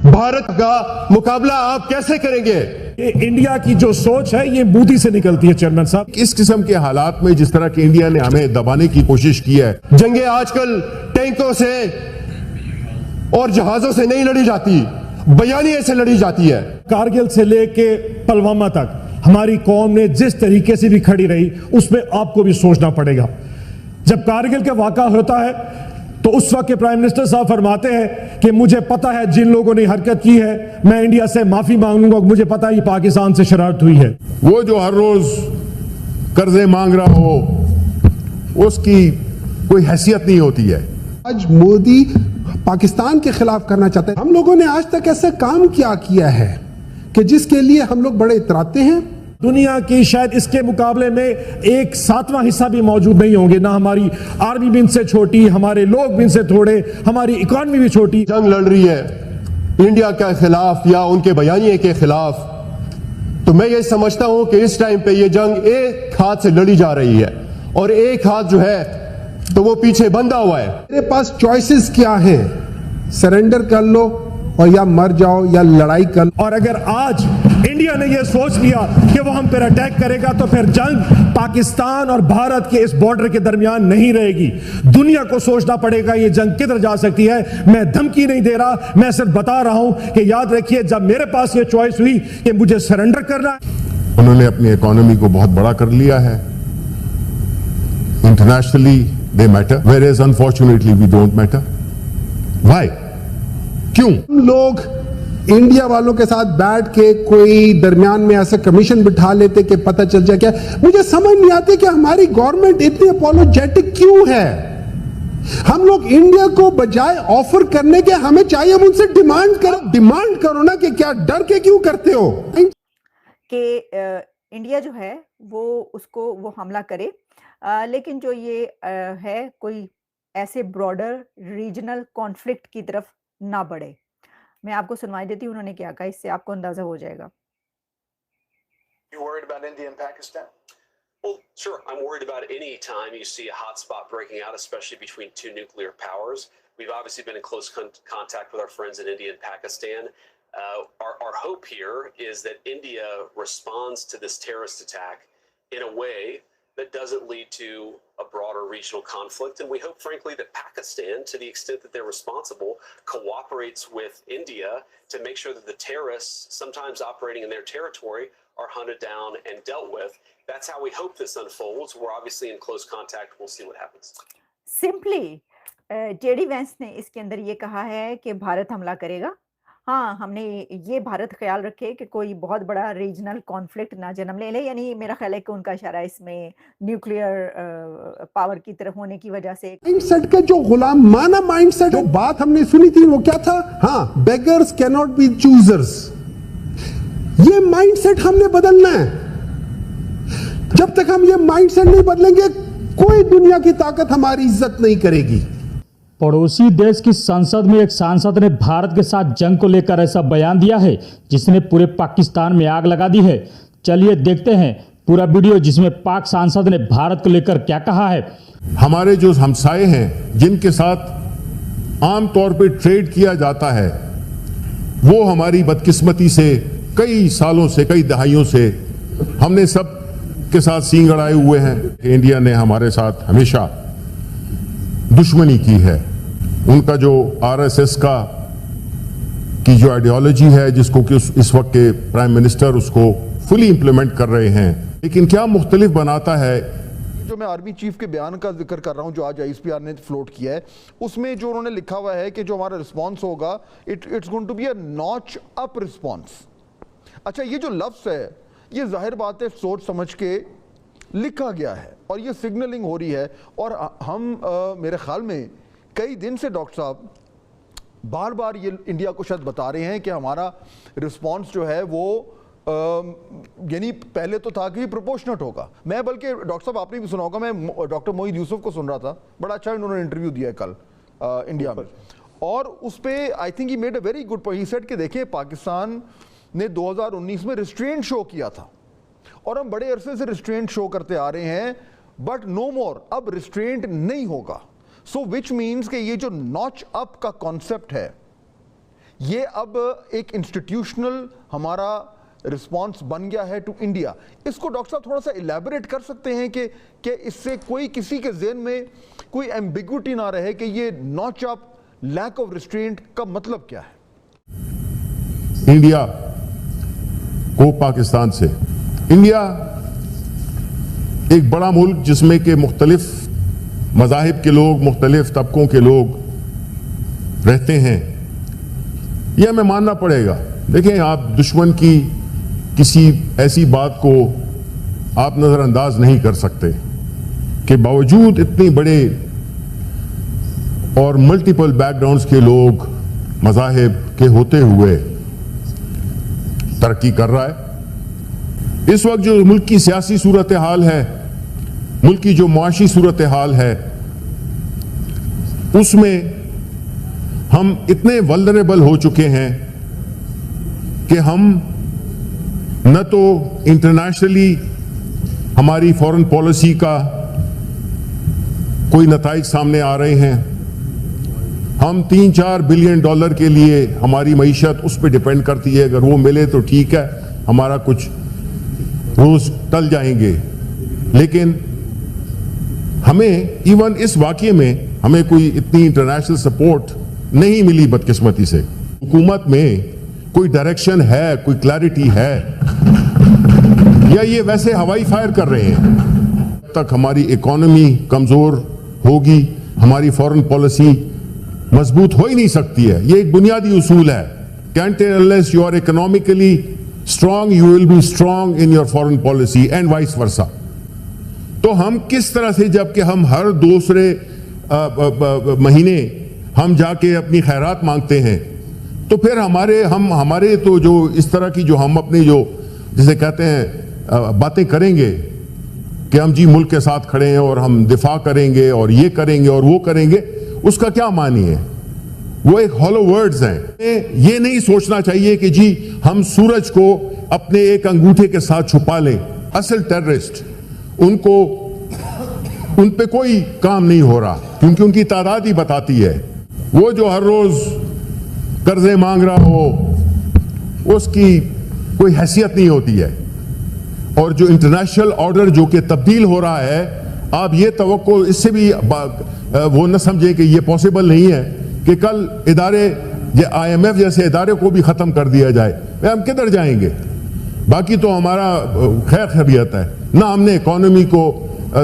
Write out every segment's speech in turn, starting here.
بھارت کا مقابلہ آپ کیسے کریں گے؟ انڈیا کی جو سوچ ہے یہ مودی سے نکلتی ہے چیئرمین صاحب. اس قسم کے حالات میں جس طرح کہ انڈیا نے ہمیں دبانے کی کوشش کی ہے، جنگیں آج کل ٹینکوں سے اور جہازوں سے نہیں لڑی جاتی، بیانیے سے لڑی جاتی ہے. کارگل سے لے کے پلوامہ تک ہماری قوم نے جس طریقے سے بھی کھڑی رہی، اس میں آپ کو بھی سوچنا پڑے گا. جب کارگل کا واقعہ ہوتا ہے تو اس وقت کے پرائم منسٹر صاحب فرماتے ہیں کہ مجھے پتا ہے جن لوگوں نے حرکت کی ہے میں انڈیا سے معافی مانگوں گا، مجھے پتا ہے یہ پاکستان سے شرارت ہوئی ہے. وہ جو ہر روز قرضے مانگ رہا ہو اس کی کوئی حیثیت نہیں ہوتی ہے. آج مودی پاکستان کے خلاف کرنا چاہتے ہیں. ہم لوگوں نے آج تک ایسا کام کیا ہے کہ جس کے لیے ہم لوگ بڑے اتراتے ہیں. دنیا کی شاید اس کے مقابلے میں 1/7 حصہ بھی موجود نہیں ہوں گے. نہ ہماری آرمی بھی ان سے چھوٹی، ہمارے لوگ بھی ان سے تھوڑے، ہماری اکانومی بھی چھوٹی. جنگ لڑ رہی ہے انڈیا کے خلاف یا ان کے بیانیے کے خلاف، تو میں یہ سمجھتا ہوں کہ اس ٹائم پہ یہ جنگ ایک ہاتھ سے لڑی جا رہی ہے اور ایک ہاتھ جو ہے تو وہ پیچھے بندھا ہوا ہے. میرے پاس چوائسز کیا ہیں؟ سرنڈر کر لو اور یا مر جاؤ یا لڑائی کر لو. اور اگر آج انڈیا نے یہ سوچ لیا کہ وہ ہم پر اٹیک کرے گا تو پھر جنگ پاکستان اور بھارت کے اس بارڈر کے درمیان نہیں رہے گی. دنیا کو سوچنا پڑے گا یہ جنگ کدھر جا سکتی ہے. میں دھمکی نہیں دے رہا، میں صرف بتا رہا ہوں کہ یاد رکھیے جب میرے پاس یہ چوائس ہوئی کہ مجھے سرنڈر کرنا ہے. انہوں نے اپنی اکانومی کو بہت بڑا کر لیا ہے. Internationally they matter, whereas unfortunately we don't matter. Why? کیوں؟ ہم لوگ انڈیا والوں کے ساتھ بیٹھ کے کوئی درمیان میں ایسا کمیشن بٹھا لیتے کہ پتہ چل جائے. کیا مجھے سمجھ نہیں آتی کہ ہماری گورنمنٹ اتنی اپولوجیٹک کیوں ہے. ہم لوگ انڈیا کو بجائے آفر کرنے کے ہمیں چاہیے ہم ان سے ڈیمانڈ کرو نا کہ کیا ڈر کے کیوں کرتے ہو کہ انڈیا جو ہے وہ حملہ کرے، لیکن جو یہ ہے کوئی ایسے براڈر ریجنل کانفلکٹ کی طرف نہ بڑھے. میں آپ کو سنوائی دیتی ہوں انہوں نے کیا کہا، اس سے آپ کو اندازہ ہو جائے گا. You worried about India and Pakistan? Well, sure. I'm worried about any time you see a hotspot breaking out, especially between two nuclear powers. We've obviously been in close contact with our friends in India and Pakistan. Our hope here is that India responds to this terrorist attack in a way that doesn't lead to a broader regional conflict. And we hope, frankly, that Pakistan, to the extent that they're responsible, cooperates with India to make sure that the terrorists, sometimes operating in their territory, are hunted down and dealt with. That's how we hope this unfolds. We're obviously in close contact. We'll see what happens. Simply, JD Vance نے اس کے اندر یہ کہا ہے کہ بھارت حملہ کرے گا. ہاں، ہم نے یہ بھارت خیال رکھے کہ کوئی بہت بڑا ریجنل کانفلکٹ نہ جنم لے. یعنی میرا خیال ہے کہ ان کا اشارہ اس میں نیوکلیئر پاور کی طرف ہونے کی وجہ سے مائنڈ سیٹ کا جو غلامانہ مائنڈ سیٹ جو بات ہم نے سنی تھی وہ کیا تھا؟ ہاں، بیگرز کینٹ بی چوزرز. یہ مائنڈ سیٹ ہم نے بدلنا ہے. جب تک ہم یہ مائنڈ سیٹ نہیں بدلیں گے کوئی دنیا کی طاقت ہماری عزت نہیں کرے گی. پڑوسی دیش کی سنسد میں ایک سانسد نے بھارت کے ساتھ جنگ کو لے کر ایسا بیان دیا ہے جس نے پورے پاکستان میں آگ لگا دی ہے. چلیے دیکھتے ہیں پورا ویڈیو جس میں پاک سانسد نے بھارت کو لے کر کیا کہا ہے. ہمارے جو ہمسائے ہیں جن کے ساتھ عام طور پہ ٹریڈ کیا جاتا ہے وہ ہماری بدقسمتی سے کئی سالوں سے کئی دہائیوں سے ہم نے سب کے ساتھ سینگ اڑائے ہوئے ہیں. انڈیا نے ہمارے ساتھ ہمیشہ دشمنی کی ہے. ان کا جو RSS کی جو آئیڈیالوجی ہے جس کو کہ اس وقت کے پرائم منسٹر اس کو فلی امپلیمنٹ کر رہے ہیں، لیکن کیا مختلف بناتا ہے. جو میں آرمی چیف کے بیان کا ذکر کر رہا ہوں جو آج ISPR نے فلوٹ کیا ہے، اس میں جو انہوں نے لکھا ہوا ہے کہ جو ہمارا رسپانس ہوگا it's going to be a notch up response. اچھا، یہ جو لفظ ہے یہ ظاہر بات ہے سوچ سمجھ کے لکھا گیا ہے اور یہ سگنلنگ ہو رہی ہے. اور ہم میرے خیال میں کئی دن سے ڈاکٹر صاحب بار بار یہ انڈیا کو شاید بتا رہے ہیں کہ ہمارا رسپانس جو ہے وہ یعنی پہلے تو تھا کہ یہ پروپورشنٹ ہوگا. میں بلکہ ڈاکٹر صاحب آپ نے بھی سنا ہوگا، میں ڈاکٹر موحید یوسف کو سن رہا تھا، بڑا اچھا انہوں نے انٹرویو دیا ہے کل انڈیا میں، اور اس پہ I think he made a very good point. He said کہ دیکھیں پاکستان نے 2019 میں ریسٹرینٹ شو کیا تھا اور ہم بڑے عرصے سے ریسٹرینٹ شو کرتے آ رہے ہیں، بٹ نو مور، اب ریسٹرینٹ نہیں ہوگا. سو وچ مینس کہ یہ جو ناچ اپ کا کانسیپٹ ہے یہ اب ایک انسٹیٹیوشنل ہمارا رسپانس بن گیا ہے ٹو انڈیا. اس کو ڈاکٹر صاحب تھوڑا سا الیبوریٹ کر سکتے ہیں کہ اس سے کوئی کسی کے ذہن میں کوئی ایمبیگوٹی نہ رہے کہ یہ ناچ اپ, لیک آف ریسٹرینٹ کا مطلب کیا ہے؟ انڈیا کو پاکستان سے, انڈیا ایک بڑا ملک جس میں کہ مختلف مذاہب کے لوگ, مختلف طبقوں کے لوگ رہتے ہیں, یہ ہمیں ماننا پڑے گا. دیکھیں, آپ دشمن کی کسی ایسی بات کو آپ نظر انداز نہیں کر سکتے کہ باوجود اتنے بڑے اور ملٹیپل بیک گراؤنڈز کے لوگ, مذاہب کے ہوتے ہوئے ترقی کر رہا ہے. اس وقت جو ملک کی سیاسی صورتحال ہے, ملک کی جو معاشی صورتحال ہے, اس میں ہم اتنے ولنریبل ہو چکے ہیں کہ ہم نہ تو انٹرنیشنلی ہماری فورن پالیسی کا کوئی نتائج سامنے آ رہے ہیں. ہم $3-4 بلین کے لیے ہماری معیشت اس پہ ڈیپینڈ کرتی ہے, اگر وہ ملے تو ٹھیک ہے, ہمارا کچھ روز ٹل جائیں گے. لیکن ہمیں ایون اس واقعے میں ہمیں کوئی اتنی انٹرنیشنل سپورٹ نہیں ملی بدقسمتی سے. حکومت میں کوئی ڈائریکشن ہے, کوئی کلیئرٹی ہے, یا یہ ویسے ہوائی فائر کر رہے ہیں؟ جب تک ہماری اکانومی کمزور ہوگی, ہماری فورن پالیسی مضبوط ہو ہی نہیں سکتی ہے. یہ ایک بنیادی اصول ہے. unless you are economically strong, you will be strong in your foreign policy and vice versa. تو ہم کس طرح سے, جب کہ ہم ہر دوسرے مہینے ہم جا کے اپنی خیرات مانگتے ہیں, تو پھر ہمارے تو جو اس طرح کی جو ہم اپنی جو جسے کہتے ہیں باتیں کریں گے کہ ہم جی ملک کے ساتھ کھڑے ہیں اور ہم دفاع کریں گے اور یہ کریں گے اور وہ کریں گے, اس کا کیا معنی ہے؟ وہ ایک ہالو ورڈز ہیں. یہ نہیں سوچنا چاہیے کہ جی ہم سورج کو اپنے ایک انگوٹھے کے ساتھ چھپا لیں. اصل ٹیررسٹ ان پہ کوئی کام نہیں ہو رہا, کیونکہ ان کی تعداد ہی بتاتی ہے. وہ جو ہر روز قرضے مانگ رہا ہو, اس کی کوئی حیثیت نہیں ہوتی ہے. اور جو انٹرنیشنل آرڈر جو کہ تبدیل ہو رہا ہے, آپ یہ توقع اس سے بھی وہ نہ سمجھیں کہ یہ پاسبل نہیں ہے کہ کل ادارے IMF جیسے ادارے کو بھی ختم کر دیا جائے. ہم کدھر جائیں گے؟ باقی تو ہمارا خیر خیریت ہے, نہ ہم نے اکانومی کو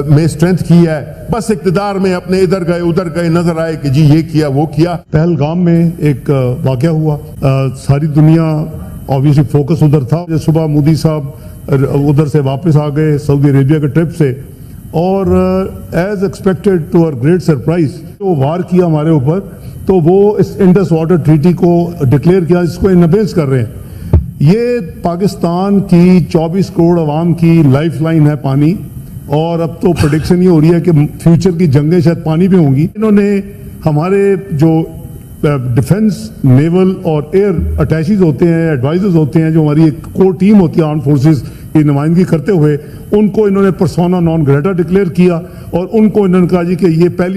میں اسٹرینتھ کی ہے, بس اقتدار میں اپنے ادھر گئے ادھر گئے, نظر آئے کہ جی یہ کیا وہ کیا. پہلگام میں ایک واقعہ ہوا, ساری دنیا obviously فوکس ادھر تھا. صبح مودی صاحب ادھر سے واپس آ گئے سعودی عربیہ کے ٹرپ سے, اور ایز ایکسپیکٹڈ ٹو اور گریٹ سرپرائز وہ وار کیا ہمارے اوپر, تو وہ اس انڈس واٹر ٹریٹی کو ڈکلیئر کیا, جس کو انابیس کر رہے ہیں. یہ پاکستان کی 24 کروڑ عوام کی لائف لائن ہے پانی, اور اب تو پریڈکشن یہ ہو رہی ہے کہ فیوچر کی جنگیں شاید پانی پہ ہوں گی. انہوں نے ہمارے جو ڈیفنس, نیول اور ایئر اٹیچیز ہوتے ہیں, ایڈوائزرز ہوتے ہیں, جو ہماری ایک کور ٹیم ہوتی ہے آرم فورسز کی نمائندگی کرتے ہوئے, ان کو انہوں نے پرسونا نان گریٹا ڈکلیئر کیا, اور ان کو انہوں نے کہا جی کہ یہ پہلی